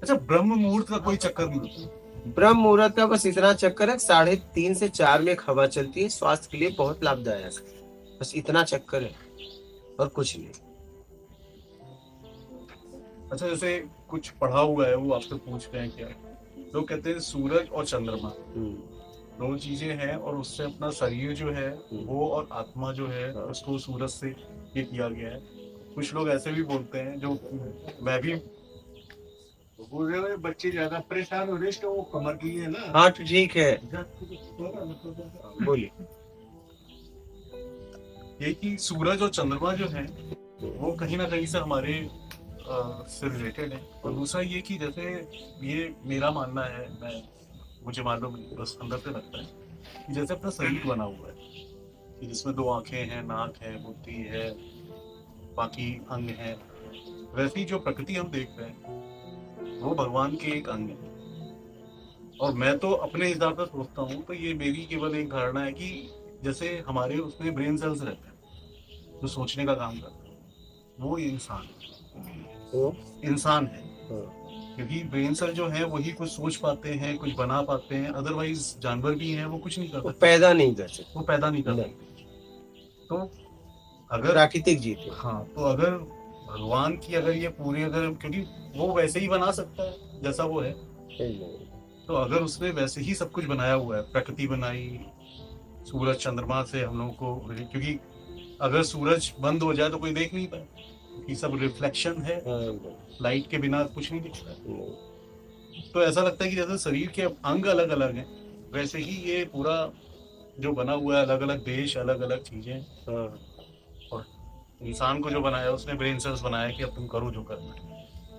अच्छा, ब्रह्म मुहूर्त का कोई चक्कर नहीं होता? ब्रह्म मुहूर्त का बस इतना चक्कर है, 3:30 से 4 में एक हवा चलती है, स्वास्थ्य के लिए बहुत लाभदायक है। बस इतना चक्कर है और कुछ नहीं। अच्छा, जैसे कुछ पढ़ा हुआ है वो आपसे पूछ रहे हैं क्या? लोग कहते हैं सूरज और चंद्रमा दो चीजें हैं, और उससे अपना शरीर जो है वो और आत्मा जो है उसको सूरज से ये किया गया है। कुछ लोग ऐसे भी बोलते हैं, जो मैं भी बोल रहे हैं, बच्चे ज्यादा परेशान हो रहे हैं, वो कमर की है ना। हाँ तो ठीक है, बोलिए। ये कि सूरज और चंद्रमा जो है वो कहीं ना कहीं से हमारे से रिलेटेड है। और दूसरा ये कि जैसे, ये मेरा मानना है, मुझे मालूम नहीं, बस अंदर से लगता है कि जैसे अपना शरीर बना हुआ है कि जिसमें 2 आंखें हैं, नाक है, बुद्धि है, बाकी अंग हैं, वैसी जो प्रकृति हम देख रहे हैं वो भगवान के एक अंग है। और मैं तो अपने हिसाब से सोचता हूँ, तो ये मेरी केवल एक धारणा है कि जैसे हमारे उसमें ब्रेन सेल्स रहते हैं जो सोचने का काम करते हैं, वो इंसान है। क्योंकि ब्रेन सेल जो है वही कुछ सोच पाते हैं, कुछ बना पाते हैं, अदरवाइज जानवर भी हैं वो कुछ नहीं कर वो सकते, पैदा नहीं कर सकते, वो पैदा नहीं कर सकते। तो अगर प्राकृतिक जीत है। हाँ, तो अगर भगवान की अगर ये पूरी, अगर क्योंकि वो वैसे ही बना सकता है जैसा वो है, तो अगर उसने वैसे ही सब कुछ बनाया हुआ है, प्रकृति बनाई, सूरज चंद्रमा से हम लोगों को, क्योंकि अगर सूरज बंद हो जाए तो कोई देख नहीं पाए, क्योंकि सब रिफ्लेक्शन है, लाइट के बिना कुछ नहीं दिखता। तो ऐसा लगता है कि जैसे शरीर के अंग अलग अलग हैं, वैसे ही ये पूरा जो बना हुआ है, अलग अलग देश, अलग अलग चीजें। और इंसान को जो बनाया उसने ब्रेन सेल्स बनाया कि अब तुम करो जो करना है,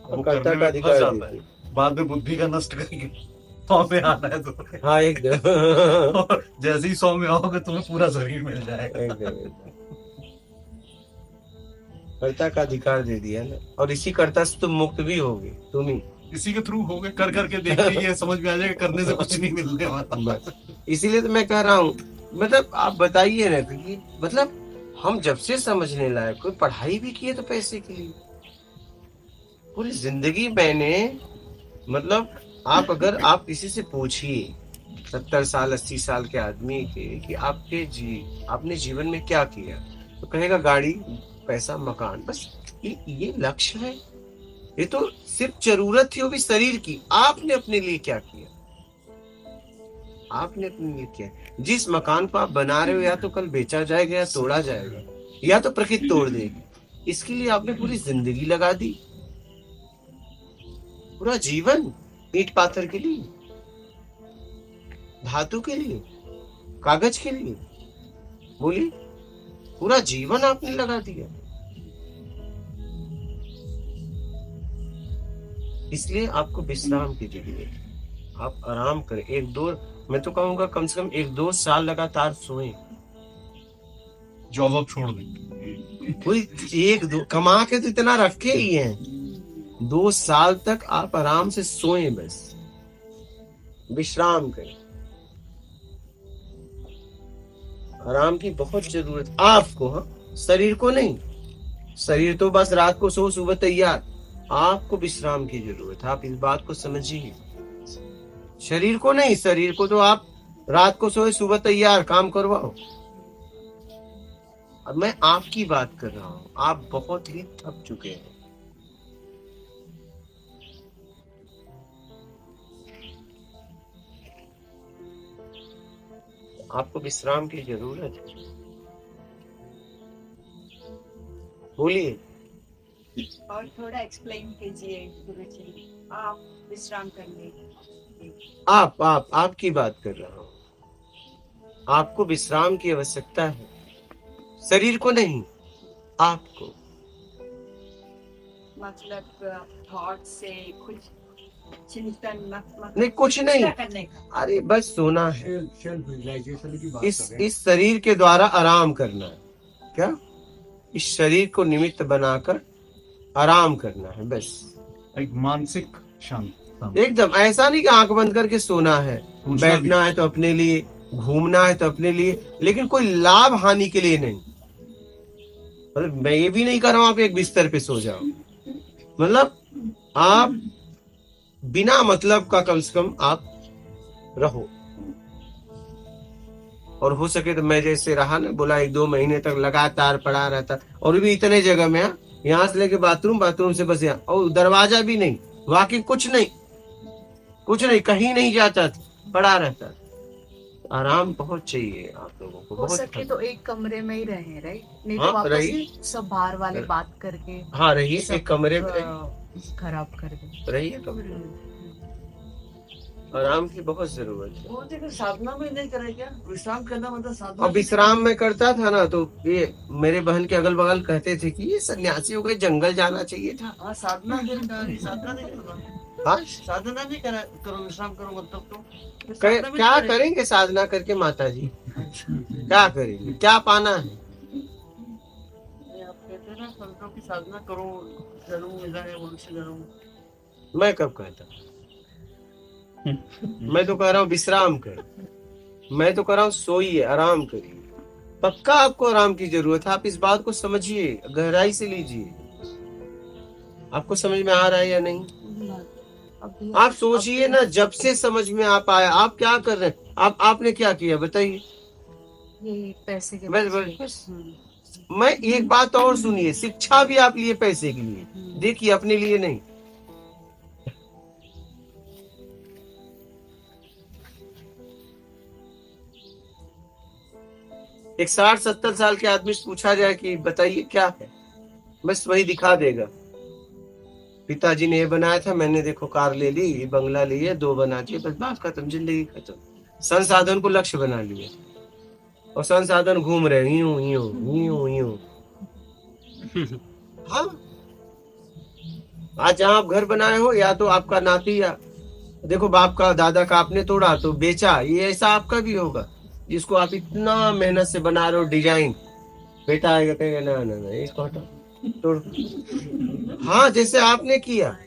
वो करने में फंस जाता है, बाद में बुद्धि का नष्ट करके 100 में आना है तो। हाँ एकदम। और जैसे ही 100 में आओगे तुम्हें पूरा शरीर मिल जाएगा। कर्ता का अधिकार दे दिया ना, और इसी कर्ता से तुम मुक्त भी होगे, तुम ही इसी के थ्रू हो गए, कर करके देखिए, ये समझ में आ जाएगा, करने से कुछ नहीं मिलने वाला। इसीलिए तो मैं कह रहा हूँ, मतलब आप बताइए ना कि मतलब हम जब से समझने लायक, कोई पढ़ाई भी किए तो पैसे के लिए, पूरी जिंदगी मैंने, मतलब आप किसी से पूछिए 70 साल 80 साल के आदमी के कि आपने जीवन में क्या किया, तो कहेगा गाड़ी, पैसा, मकान, बस। ये लक्ष्य है? ये तो सिर्फ जरूरत थी वो भी शरीर की। आपने अपने लिए क्या किया? आपने अपने लिए क्या? जिस मकान को आप बना रहे हो, या तो कल बेचा जाएगा या तोड़ा जाएगा, या तो प्रकृति तोड़ देगी। इसके लिए आपने पूरी जिंदगी लगा दी, पूरा जीवन, ईंट पाथर के लिए, धातु के लिए, कागज के लिए, बोलिए, पूरा जीवन आपने लगा दिया। इसलिए आपको विश्राम की जरूरत है। आप आराम करें, मैं तो कहूंगा कम से कम 1-2 साल लगातार सोएं। जॉब अब छोड़ देंगे कोई 1-2 कमा के तो इतना रखे ही हैं, 2 साल तक आप आराम से सोएं, बस विश्राम करें। आराम की बहुत जरूरत आपको, हाँ, शरीर को नहीं। शरीर तो बस रात को सो सुबह तैयार। आपको विश्राम की जरूरत है, आप इस बात को समझिए। शरीर को नहीं, शरीर को तो आप रात को सोए सुबह तैयार, काम करवाओ। अब मैं आपकी बात कर रहा हूं, आप बहुत ही थक चुके हैं। आपको विश्राम की जरूरत है, बोलिए। और थोड़ा एक्सप्लेन कीजिए गुरुजी, आप विश्राम करने। आपकी बात कर रहा हूं। आपको विश्राम की आवश्यकता है, शरीर को नहीं, आपको। मतलब थॉट से कुछ चिंतन, नहीं, कुछ नहीं, करने का। अरे बस सोना है, इस शरीर के द्वारा आराम करना है। क्या? इस शरीर को निमित्त बनाकर आराम करना है, बस। एक मानसिक शांति, एकदम ऐसा नहीं कि आंख बंद करके सोना है, बैठना है तो अपने लिए, घूमना है तो अपने लिए, लेकिन कोई लाभ हानि के लिए नहीं। मतलब मैं ये भी नहीं कर रहा हूं आप एक बिस्तर पे सो जाओ, मतलब आप बिना मतलब का कम से कम आप रहो। और हो सके तो मैं जैसे रहा ना, बोला 1-2 महीने तक लगातार पड़ा रहता, और भी इतने जगह में, यहाँ से लेके बाथरूम, बाथरूम से बस यहाँ, और दरवाजा भी नहीं, बाकी कुछ नहीं, कुछ नहीं, कहीं नहीं जाता था, पड़ा रहता था। आराम बहुत चाहिए आप लोगों को, हो बहुत सके तो एक कमरे में ही रहे, राइट? नहीं हाँ, तो वापस रहिए। सब बाहर वाले बात करके हाँ रहिए, सब एक कमरे में रहिए, खराब कर दे। रहिए कमरे में। आराम की बहुत जरूरत है। वो देखो साधना में नहीं करे क्या? विश्राम करना मतलब साधना। अब विश्राम में करता था ना, तो ये मेरे बहन के अगल बगल कहते थे कि ये सन्यासियों के जंगल जाना चाहिए था। हाँ साधना साधना नहीं करो, हाँ, साधना नहीं करा करो, विश्राम करो मतलब तो फिर क्या साधना में नहीं करेंगे साधना करके माता जी? क्या करेंगे, क्या पाना है? करेंगे। आप कहते हैं ना संतों की साधना करो, जरूर मिला है उनसे जरूर। मैं कब कहता? मैं तो कह रहा हूँ विश्राम कर, मैं तो कह रहा हूँ सोइए, आराम करिए। पक्का आपको आराम की जरूरत है, आप इस बात को समझिए, गहराई से लीजिए। आपको समझ में आ रहा है या नहीं? अभी आप सोचिए ना, जब से समझ में आप आया, आप क्या कर रहे हैं? आपने क्या किया बताइए? ये पैसे के बस पीछे। बस बस। मैं एक बात और सुनिए, शिक्षा भी आप लिए पैसे के लिए, देखिए अपने लिए नहीं। एक 60-70 साल के आदमी से पूछा जाए कि बताइए क्या है, बस वही दिखा देगा। पिताजी ने ये बनाया था, मैंने देखो कार ले ली, ये बंगला लिया, 2 बना दिए, बस बात खत्म, जिंदगी खत्म। संसाधन को लक्ष्य बना लिया, और संसाधन घूम रहे यूं यूं यूं यूं। हाँ, आज जहाँ आप घर बनाए हो, या तो आपका नाती, या देखो बाप का दादा का आपने तोड़ा तो बेचा, ये ऐसा आपका भी होगा, जिसको आप इतना मेहनत से बना रहे हो डिजाइन। बेटा आएगा कहेगा ना ना ना, इसको हटाओ, तोड़। हाँ, जैसे आपने किया।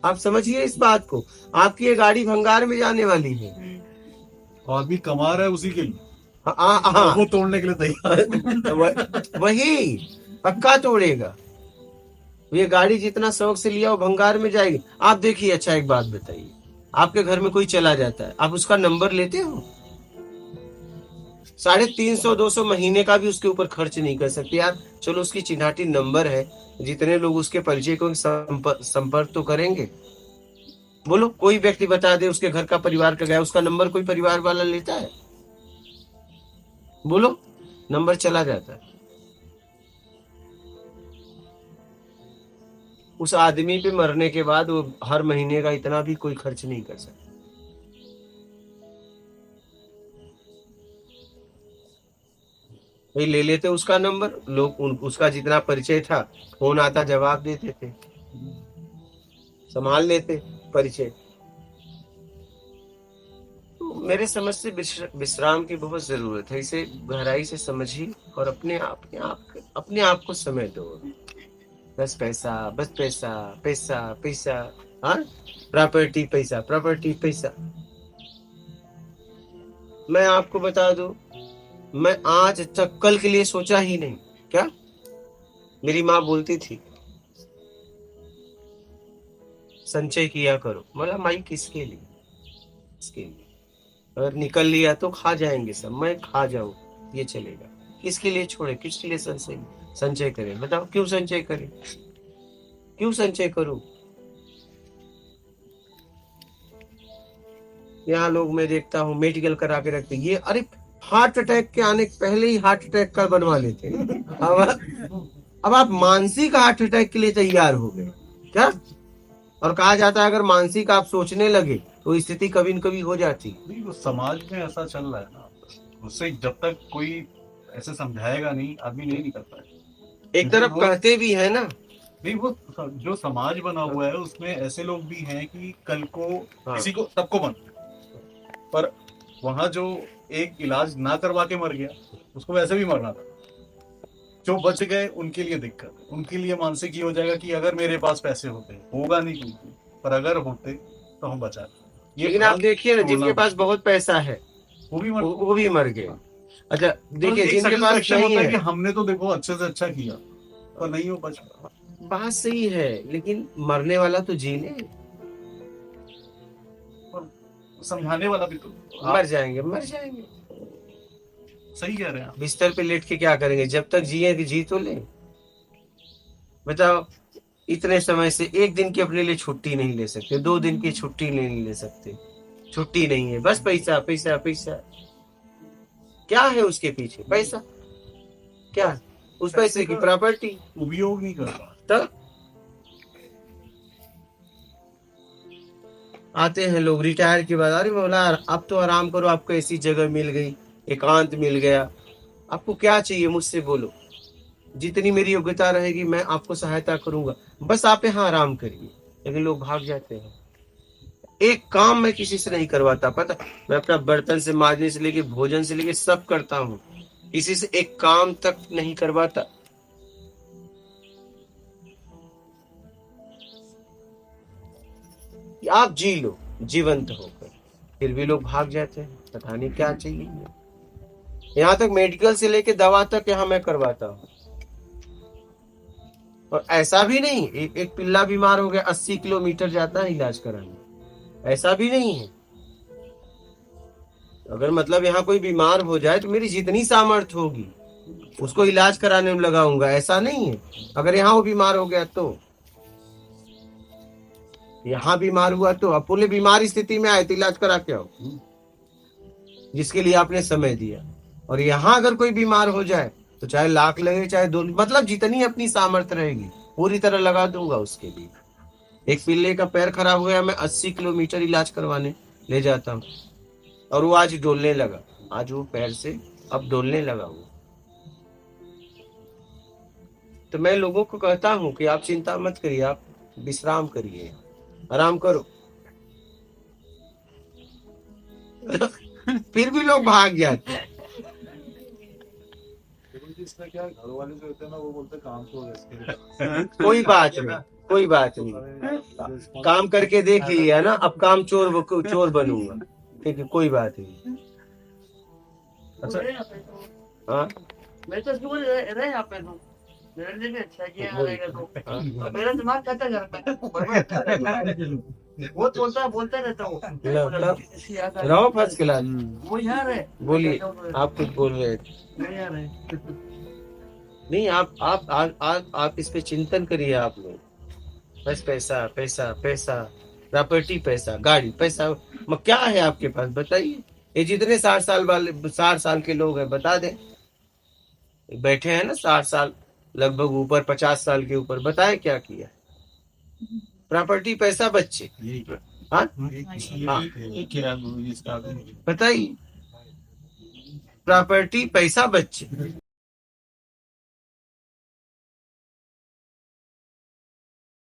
आप समझिए इस बात को, आपकी ये गाड़ी भंगार में जाने वाली है। और भी कमा रहा है उसी के लिए, हाँ, वो तोड़ने के लिए तैयार। वही पक्का तोड़ेगा। ये गाड़ी जितना शौक से लिया वो भंगार में जाएगी। आप देखिए, अच्छा एक बात बताइए, आपके घर में कोई चला जाता है, आप उसका नंबर लेते हो? 350-200 महीने का भी उसके ऊपर खर्च नहीं कर सकते यार। चलो उसकी चिन्हाटी नंबर है, जितने लोग उसके परिचय को संपर्क तो करेंगे। बोलो, कोई व्यक्ति बता दे उसके घर का परिवार का गया, उसका नंबर कोई परिवार वाला लेता है? बोलो, नंबर चला जाता है। उस आदमी पे मरने के बाद वो हर महीने का इतना भी कोई खर्च नहीं कर सकता। भाई ले लेते उसका नंबर, लोग उसका जितना परिचय था, फोन आता जवाब देते थे, संभाल लेते परिचय। तो मेरे समझ से विश्राम की बहुत जरूरत है, इसे गहराई से समझिए और अपने आप को समय दो। बस पैसा, बस पैसा, पैसा पैसा, हाँ, प्रॉपर्टी पैसा, प्रॉपर्टी पैसा। मैं आपको बता दूं, मैं आज तक कल के लिए सोचा ही नहीं। क्या? मेरी माँ बोलती थी संचय किया करो, बोला माई किसके लिए? किसके लिए? अगर निकल लिया तो खा जाएंगे सब, मैं खा जाऊं ये चलेगा। किसके लिए छोड़े, किसके लिए संचय करें? बताओ, क्यों संचय करें? क्यों संचय करूं? यहाँ लोग मैं देखता हूँ मेडिकल करा के रखते, ये अरे हार्ट अटैक के आने के पहले ही हार्ट अटैक का बनवा लेते हैं। अब आप मानसिक हार्ट अटैक के लिए तैयार हो गए क्या? और कहा जाता है अगर मानसिक आप सोचने लगे तो स्थिति कभी न कभी हो जाती। नहीं, वो समाज में ऐसा चल रहा है ना, उससे जब तक कोई ऐसे समझाएगा नहीं, आदमी नहीं निकलता है। एक तरफ कहते भी है ना, नहीं, वो जो समाज बना हुआ है उसमें ऐसे लोग भी हैं कि कल को हाँ। किसी को सबको बन, पर वहां जो एक इलाज ना करवा के मर गया, उसको वैसे भी मरना था। जो बच गए उनके लिए दिक्कत, उनके लिए मानसिक ये हो जाएगा कि अगर मेरे पास पैसे होते, होगा नहीं कुछ, पर अगर होते तो हम बचा। लेकिन आप देखिए ना, जिनके पास बहुत पैसा है वो भी मर गए। अच्छा देखिए, जिनके पास नहीं है, कि हमने तो देखो अच्छे से अच्छा किया, पर नहीं हो बच। बात सही है, लेकिन मरने वाला तो जी ले। समझाने वाला भी तो मर जाएंगे, मर जाएंगे। सही कह रहे हैं आप। बिस्तर पे लेट के क्या करेंगे? जब तक जिए कि जी तो ले। बताओ, इतने समय से एक दिन की अपने लिए छुट्टी नहीं ले सकते, 2 दिन की छुट्टी नहीं ले सकते, छुट्टी नहीं है, बस पैसा पैसा पैसा। क्या है उसके पीछे? पैसा। क्या? उस पैसे की प्रॉपर्टी। उपयोग नहीं कर रहा। तब आते हैं लोग रिटायर के बाद, अरे मौला अब तो आराम करो, आपको ऐसी जगह मिल गई, एकांत मिल गया, आपको क्या चाहिए मुझसे बोलो, जितनी मेरी योग्यता रहेगी मैं आपको सहायता करूंगा, बस आप यहाँ आराम करिए। लेकिन लोग भाग जाते हैं। एक काम मैं किसी से नहीं करवाता, पता, मैं अपना बर्तन से मांजने से लेके भोजन से लेके सब करता हूँ, किसी से एक काम तक नहीं करवाता। आप जी लो जीवंत होकर, फिर भी लोग भाग जाते हैं, पता नहीं क्या चाहिए। यहाँ तक मेडिकल से लेके दवा तक यहाँ मैं करवाता हूँ। और ऐसा भी नहीं एक पिल्ला बीमार हो गया 80 किलोमीटर जाता है इलाज कराने, ऐसा भी नहीं है। अगर मतलब यहाँ कोई बीमार हो जाए तो मेरी जितनी सामर्थ्य होगी उसको इलाज कराने में लगाऊंगा, ऐसा नहीं है। अगर यहाँ वो बीमार हो गया तो, यहाँ बीमार हुआ तो, अब पूरे बीमार स्थिति में आए तो इलाज करा के आओ, जिसके लिए आपने समय दिया। और यहाँ अगर कोई बीमार हो जाए तो चाहे लाख लगे चाहे 2, मतलब जितनी अपनी सामर्थ्य रहेगी पूरी तरह लगा दूंगा उसके लिए। एक पिल्ले का पैर खराब हो गया, मैं 80 किलोमीटर इलाज करवाने ले जाता हूँ, और वो आज डोलने लगा, आज वो पैर से अब डोलने लगा वो। तो मैं लोगों को कहता हूँ कि आप चिंता मत करिए, आप विश्राम करिए, आराम करो। फिर भी लोग भाग जाते हैं। इसमें क्या, घर वाले जो होते हैं ना वो बोलते हैं काम तो है इसके लिए। कोई बात नहीं, कोई बात नहीं, काम करके देख लिया ना, अब काम चोर बनूंगा, ठीक है, कोई बात नहीं। अच्छा, हाँ मैं तो क्यों रहे यहाँ पे, तो मेरे लिए भी अच्छा है कि यहाँ रहेगा तो मेरा दिमाग कहता घर पे वो बोलता रहता हूँ रहो फर्स्ट क्लास। वो यहाँ रहे। बोलिए, आप कुछ बोल रहे थे। मैं यहाँ रहे। नहीं, आप इस पे चिंतन करिए आप लोग, बस पैसा पैसा पैसा, प्रॉपर्टी पैसा, गाड़ी पैसा, क्या है आपके पास बताइए। ये जितने 60 साल वाले 60 साल के लोग हैं बता दें, बैठे हैं ना 60 साल लगभग, ऊपर 50 साल के ऊपर, बताए क्या किया? प्रॉपर्टी पैसा बच्चे, हाँ बताइए, प्रॉपर्टी पैसा बच्चे,